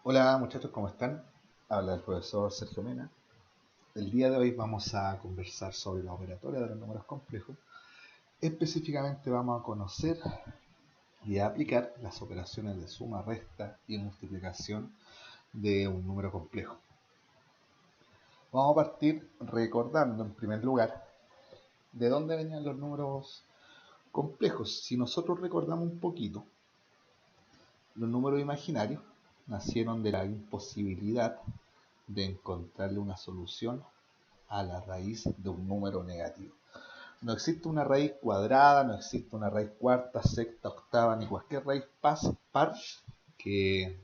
Hola muchachos, ¿cómo están? Habla el profesor Sergio Mena. El día de hoy vamos a conversar sobre la operatoria de los números complejos. Específicamente vamos a conocer y a aplicar las operaciones de suma, resta y multiplicación de un número complejo. Vamos a partir recordando en primer lugar de dónde venían los números complejos. Si nosotros recordamos un poquito, los números imaginarios nacieron de la imposibilidad de encontrarle una solución a la raíz de un número negativo. No existe una raíz cuadrada, no existe una raíz cuarta, sexta, octava, ni cualquier raíz par que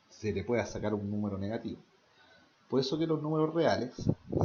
se le pueda sacar un número negativo. Por eso que los números reales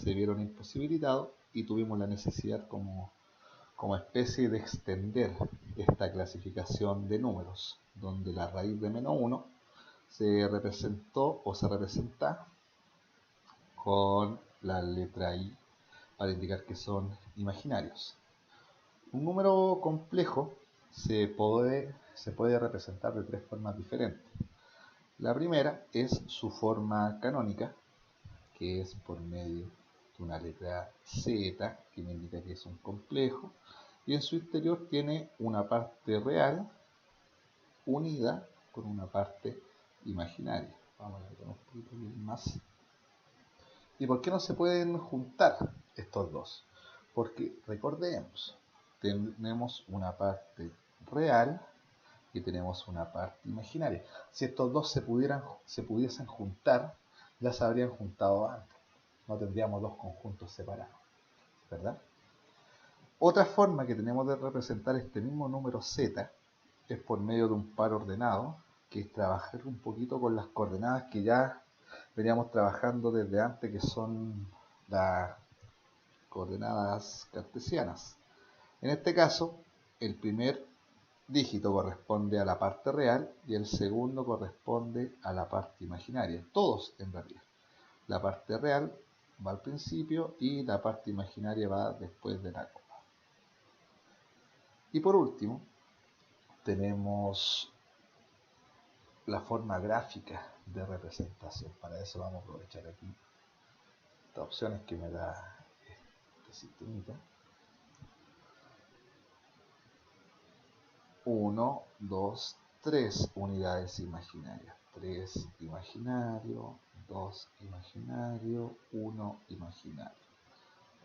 se vieron imposibilitados y tuvimos la necesidad como especie de extender esta clasificación de números, donde la raíz de menos 1 se representó o se representa con la letra I para indicar que son imaginarios. Un número complejo se puede representar de tres formas diferentes. La primera es su forma canónica, que es por medio de una letra Z, que me indica que es un complejo, y en su interior tiene una parte real unida con una parte imaginaria. Vamos a ver un poquito más. ¿Y por qué no se pueden juntar estos dos? Porque recordemos, tenemos una parte real y tenemos una parte imaginaria. Si estos dos se pudiesen juntar, ya se habrían juntado antes. No tendríamos dos conjuntos separados, ¿verdad? Otra forma que tenemos de representar este mismo número z es por medio de un par ordenado, que es trabajar un poquito con las coordenadas que ya veníamos trabajando desde antes, que son las coordenadas cartesianas. En este caso, el primer dígito corresponde a la parte real y el segundo corresponde a la parte imaginaria. Todos en realidad. La parte real va al principio y la parte imaginaria va después de la coma. Y por último, tenemos la forma gráfica de representación. Para eso vamos a aprovechar aquí estas opciones que me da este sistemita. 1, 2, 3 unidades imaginarias. 3 imaginario, 2 imaginario, 1 imaginario.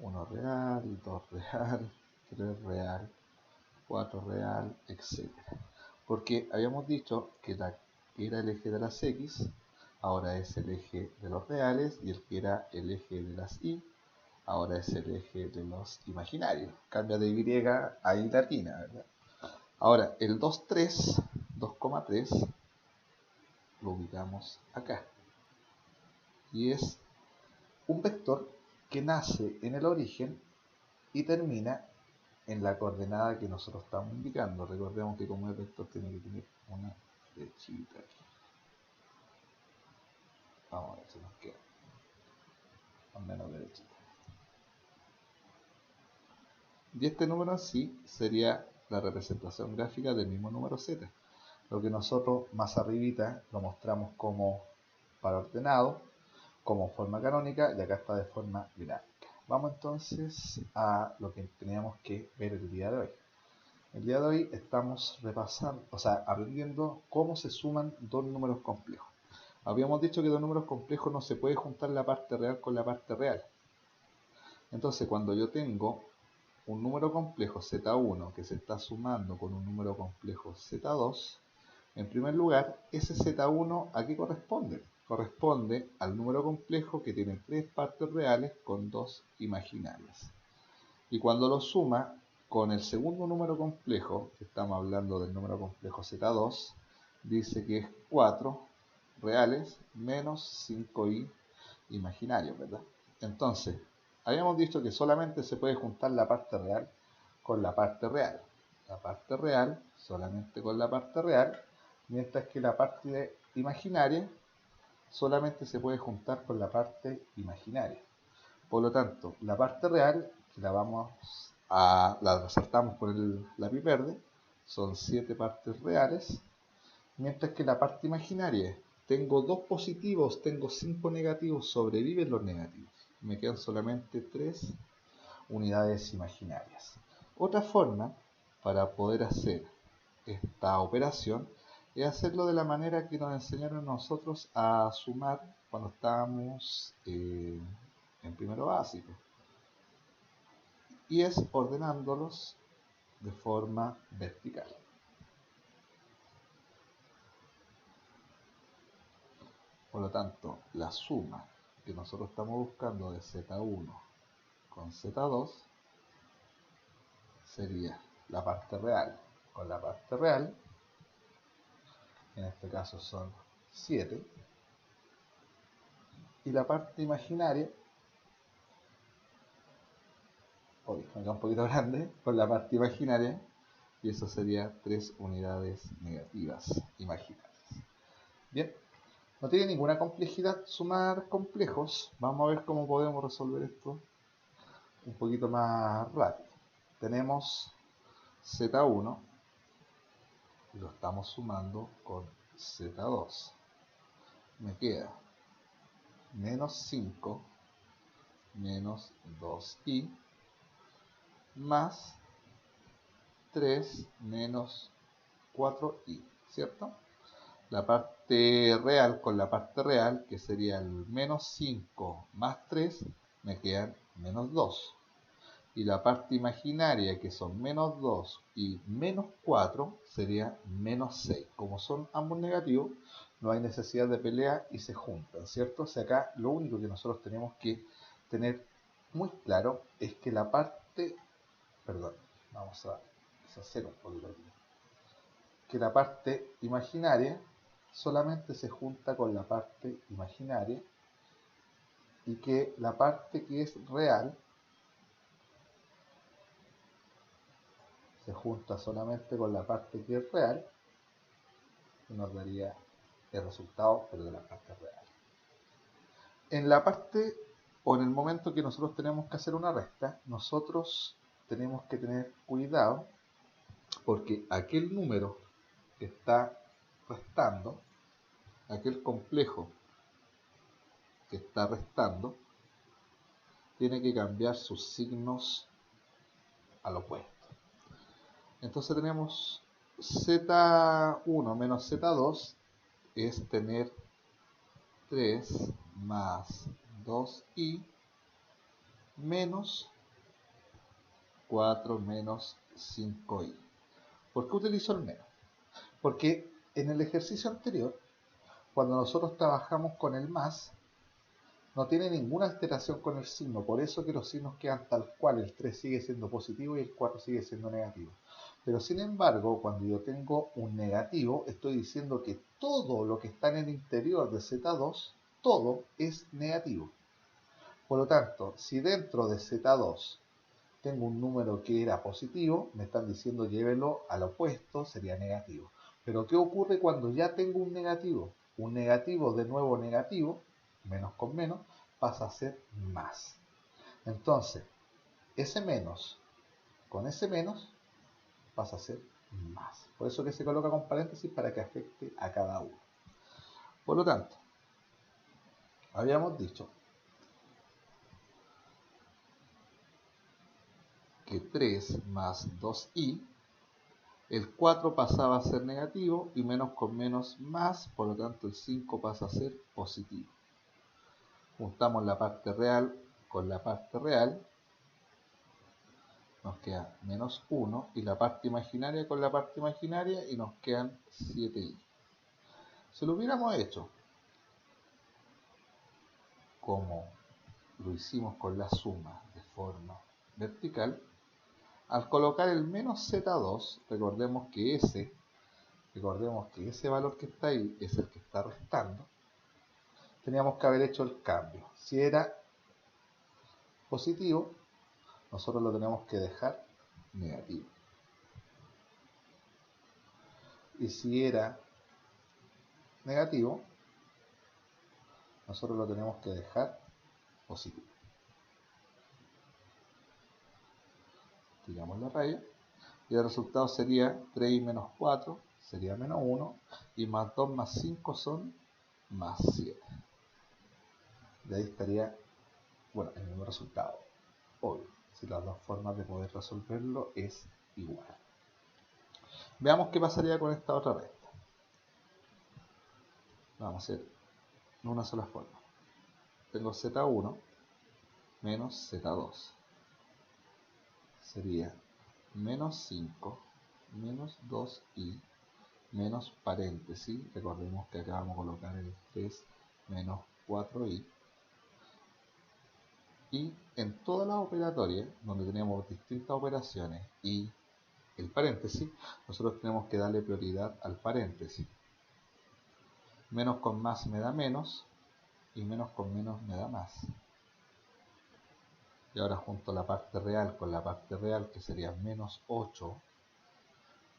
1 real, 2 real, 3 real, 4 real, etc. Porque habíamos dicho que era el eje de las X, ahora es el eje de los reales, y el que era el eje de las Y, ahora es el eje de los imaginarios. Cambia de Y a Y latina, ¿verdad? Ahora, el 2,3 lo ubicamos acá. Y es un vector que nace en el origen y termina en la coordenada que nosotros estamos indicando. Recordemos que como es vector tiene que tener una flechita aquí. Vamos a ver si nos queda más o menos derechita. Y este número en sí sería la representación gráfica del mismo número z. Lo que nosotros más arribita lo mostramos como para ordenado, como forma canónica, y acá está de forma gráfica. Vamos entonces a lo que teníamos que ver el día de hoy. El día de hoy estamos repasando, aprendiendo cómo se suman dos números complejos. Habíamos dicho que dos números complejos no se puede juntar la parte real con la parte real. Entonces, cuando yo tengo un número complejo z1 que se está sumando con un número complejo z2, en primer lugar, ese z1 ¿a qué corresponde? Corresponde al número complejo que tiene tres partes reales con dos imaginarias. Y cuando lo suma con el segundo número complejo, que estamos hablando del número complejo z2, dice que es 4 reales menos 5i imaginarios, ¿verdad? Entonces, habíamos dicho que solamente se puede juntar la parte real con la parte real. La parte real solamente con la parte real, mientras que la parte imaginaria solamente se puede juntar con la parte imaginaria. Por lo tanto, la parte real, que la resaltamos con el lápiz verde, son 7 partes reales, mientras que la parte imaginaria, tengo 2 positivos, tengo 5 negativos, sobreviven los negativos. Me quedan solamente 3 unidades imaginarias. Otra forma para poder hacer esta operación es hacerlo de la manera que nos enseñaron nosotros a sumar cuando estábamos en primero básico, y es ordenándolos de forma vertical. Por lo tanto, la suma que nosotros estamos buscando de Z1 con Z2 sería la parte real con la parte real, en este caso son 7, y la parte imaginaria, me queda un poquito grande, con la parte imaginaria, y eso sería 3 unidades negativas imaginarias. Bien, no tiene ninguna complejidad sumar complejos. Vamos a ver cómo podemos resolver esto un poquito más rápido. Tenemos Z1 y lo estamos sumando con Z2. Me queda menos 5 menos 2i más 3 menos 4i, ¿cierto? La parte real con la parte real, que sería el menos 5 más 3, me quedan menos 2. Y la parte imaginaria, que son menos 2 y menos 4, sería menos 6. Como son ambos negativos, no hay necesidad de pelear y se juntan, ¿cierto? O sea, acá lo único que nosotros tenemos que tener muy claro es que la parte, perdón, vamos a deshacer un poquito aquí, que la parte imaginaria solamente se junta con la parte imaginaria y que la parte que es real se junta solamente con la parte que es real y nos daría el resultado, pero de la parte real. En la parte o en el momento que nosotros tenemos que hacer una resta, nosotros tenemos que tener cuidado porque aquel número que está restando, aquel complejo que está restando, tiene que cambiar sus signos al opuesto. Entonces tenemos Z1 menos Z2 es tener 3 más 2i menos 4 menos 5i. ¿Por qué utilizo el menos? Porque en el ejercicio anterior, cuando nosotros trabajamos con el más, no tiene ninguna alteración con el signo, por eso que los signos quedan tal cual, el 3 sigue siendo positivo y el 4 sigue siendo negativo. Pero sin embargo, cuando yo tengo un negativo, estoy diciendo que todo lo que está en el interior de Z2, todo es negativo. Por lo tanto, si dentro de Z2 tengo un número que era positivo, me están diciendo llévelo al opuesto, sería negativo. Pero ¿qué ocurre cuando ya tengo un negativo? Un negativo de nuevo negativo, menos con menos, pasa a ser más. Entonces, ese menos con ese menos pasa a ser más. Por eso que se coloca con paréntesis para que afecte a cada uno. Por lo tanto, habíamos dicho que 3 más 2i, el 4 pasaba a ser negativo y menos con menos más, por lo tanto el 5 pasa a ser positivo. Juntamos la parte real con la parte real, nos queda menos 1, y la parte imaginaria con la parte imaginaria y nos quedan 7i. Si lo hubiéramos hecho como lo hicimos con la suma de forma vertical, al colocar el menos Z2, recordemos que ese valor que está ahí es el que está restando, teníamos que haber hecho el cambio. Si era positivo, nosotros lo tenemos que dejar negativo. Y si era negativo, nosotros lo tenemos que dejar positivo. Tiramos la raya y el resultado sería 3 y menos 4 sería menos 1, y más 2 más 5 son más 7. De ahí estaría, bueno, el mismo resultado. Obvio, si las dos formas de poder resolverlo es igual. Veamos qué pasaría con esta otra resta. Vamos a hacer en una sola forma. Tengo z1 menos z2. Sería menos 5 menos 2i menos paréntesis. Recordemos que acá vamos a colocar el 3 menos 4i. Y en todas las operatorias, donde tenemos distintas operaciones y el paréntesis, nosotros tenemos que darle prioridad al paréntesis. Menos con más me da menos, y menos con menos me da más. Y ahora junto la parte real con la parte real, que sería menos 8,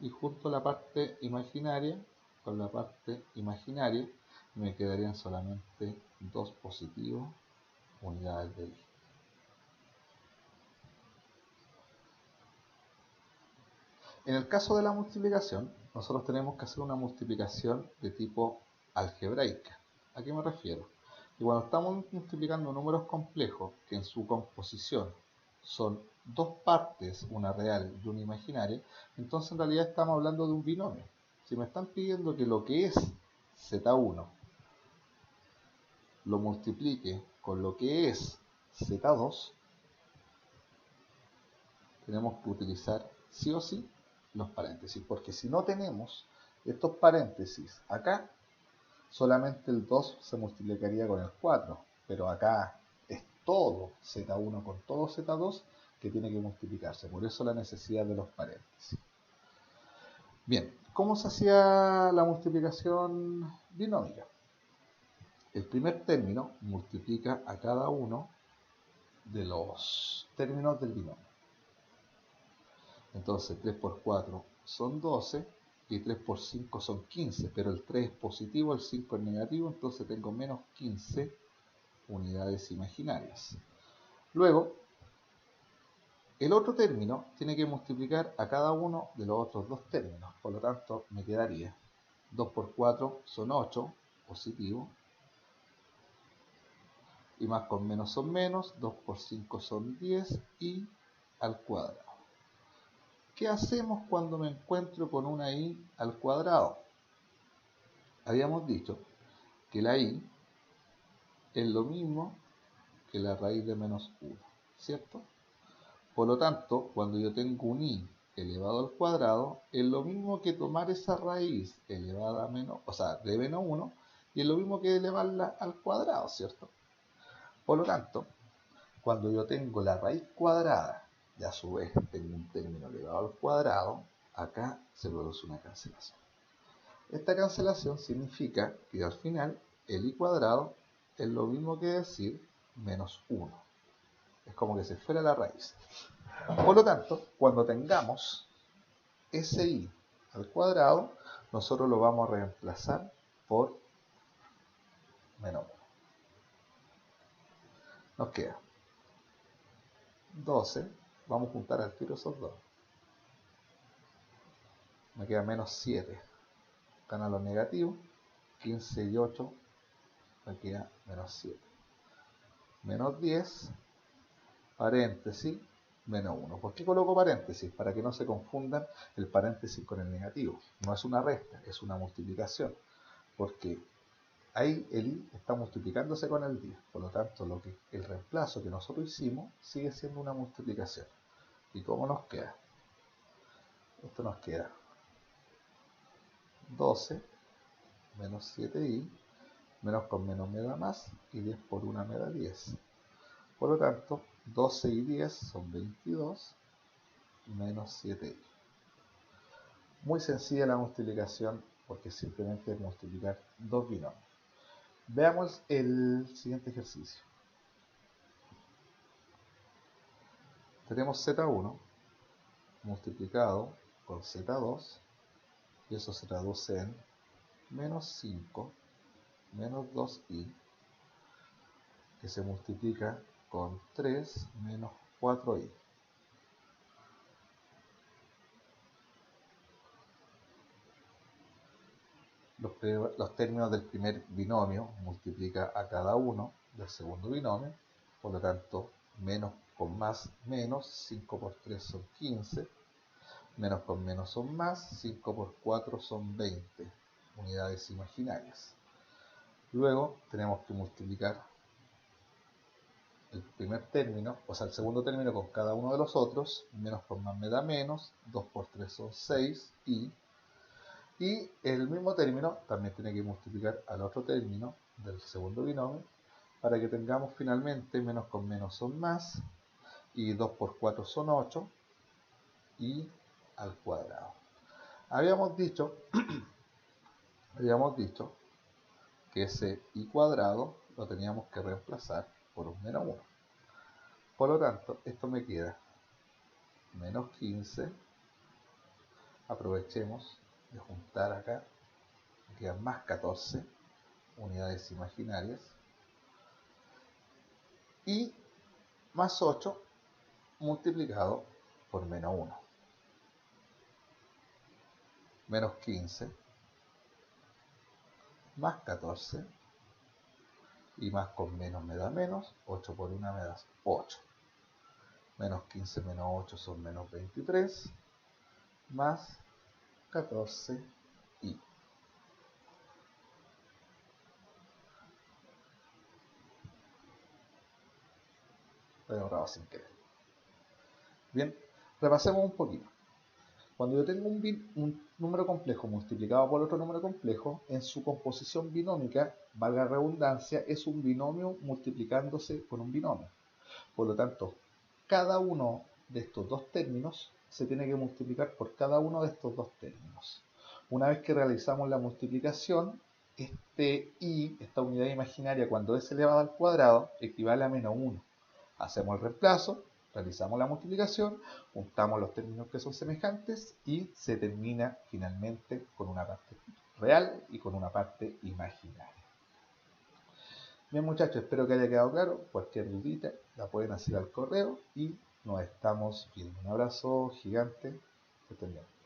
y junto la parte imaginaria con la parte imaginaria, me quedarían solamente 2 positivos unidades de i. En el caso de la multiplicación, nosotros tenemos que hacer una multiplicación de tipo algebraica. ¿A qué me refiero? Y cuando estamos multiplicando números complejos, que en su composición son dos partes, una real y una imaginaria, entonces en realidad estamos hablando de un binomio. Si me están pidiendo que lo que es z1 lo multiplique con lo que es z2, tenemos que utilizar sí o sí los paréntesis, porque si no tenemos estos paréntesis acá, solamente el 2 se multiplicaría con el 4, pero acá es todo z1 con todo z2 que tiene que multiplicarse, por eso la necesidad de los paréntesis. Bien, ¿cómo se hacía la multiplicación binómica? El primer término multiplica a cada uno de los términos del binomio. Entonces 3 por 4 son 12 y 3 por 5 son 15, pero el 3 es positivo, el 5 es negativo, entonces tengo menos 15 unidades imaginarias. Luego, el otro término tiene que multiplicar a cada uno de los otros dos términos, por lo tanto me quedaría 2 por 4 son 8, positivo, y más con menos son menos, 2 por 5 son 10 y al cuadrado. ¿Qué hacemos cuando me encuentro con una i al cuadrado? Habíamos dicho que la i es lo mismo que la raíz de menos 1, ¿cierto? Por lo tanto, cuando yo tengo un i elevado al cuadrado, es lo mismo que tomar esa raíz elevada a menos, o sea, de menos 1, y es lo mismo que elevarla al cuadrado, ¿cierto? Por lo tanto, cuando yo tengo la raíz cuadrada y a su vez tengo un término elevado al cuadrado, acá se produce una cancelación. Esta cancelación significa que al final el i cuadrado es lo mismo que decir menos 1. Es como que se fuera la raíz. Por lo tanto, cuando tengamos ese i al cuadrado, nosotros lo vamos a reemplazar por menos 1. Nos queda 12, vamos a juntar al tiro esos dos. Me queda menos 7. Gana los negativos, 15 y 8, me queda menos 7. Menos 10, paréntesis, menos 1. ¿Por qué coloco paréntesis? Para que no se confundan el paréntesis con el negativo. No es una resta, es una multiplicación. Porque ahí el i está multiplicándose con el 10. Por lo tanto, el reemplazo que nosotros hicimos sigue siendo una multiplicación. ¿Y cómo nos queda? Esto nos queda 12 menos 7i, menos con menos me da más, y 10 por 1 me da 10. Por lo tanto, 12 y 10 son 22, menos 7i. Muy sencilla la multiplicación, porque simplemente es multiplicar dos binomios. Veamos el siguiente ejercicio. Tenemos z1 multiplicado con z2, y eso se traduce en menos 5 menos 2i, que se multiplica con 3 menos 4i. los términos del primer binomio multiplica a cada uno del segundo binomio, por lo tanto menos con más menos, 5 por 3 son 15, menos con menos son más, 5 por 4 son 20 unidades imaginarias. Luego tenemos que multiplicar el primer término, o sea el segundo término con cada uno de los otros, menos con más me da menos, 2 por 3 son 6, y el mismo término también tiene que multiplicar al otro término del segundo binomio, para que tengamos finalmente menos con menos son más, y 2 por 4 son 8, y al cuadrado. Habíamos dicho que ese y cuadrado lo teníamos que reemplazar por un menos 1. Por lo tanto, esto me queda menos 15. Aprovechemos de juntar acá, me quedan más 14 unidades imaginarias, y más 8 multiplicado por menos 1. Menos 15 más 14, y más con menos me da menos, 8 por 1 me da 8. Menos 15 menos 8 son menos 23, más 14 y. Lo he borrado sin querer. Bien, repasemos un poquito. Cuando yo tengo un número complejo multiplicado por otro número complejo, en su composición binómica, valga la redundancia, es un binomio multiplicándose con un binomio. Por lo tanto, cada uno de estos dos términos se tiene que multiplicar por cada uno de estos dos términos. Una vez que realizamos la multiplicación, esta unidad imaginaria, cuando es elevada al cuadrado, equivale a menos 1. Hacemos el reemplazo, realizamos la multiplicación, juntamos los términos que son semejantes y se termina finalmente con una parte real y con una parte imaginaria. Bien muchachos, espero que haya quedado claro. Cualquier dudita la pueden hacer al correo y nos estamos viendo. Un abrazo gigante, que estén bien.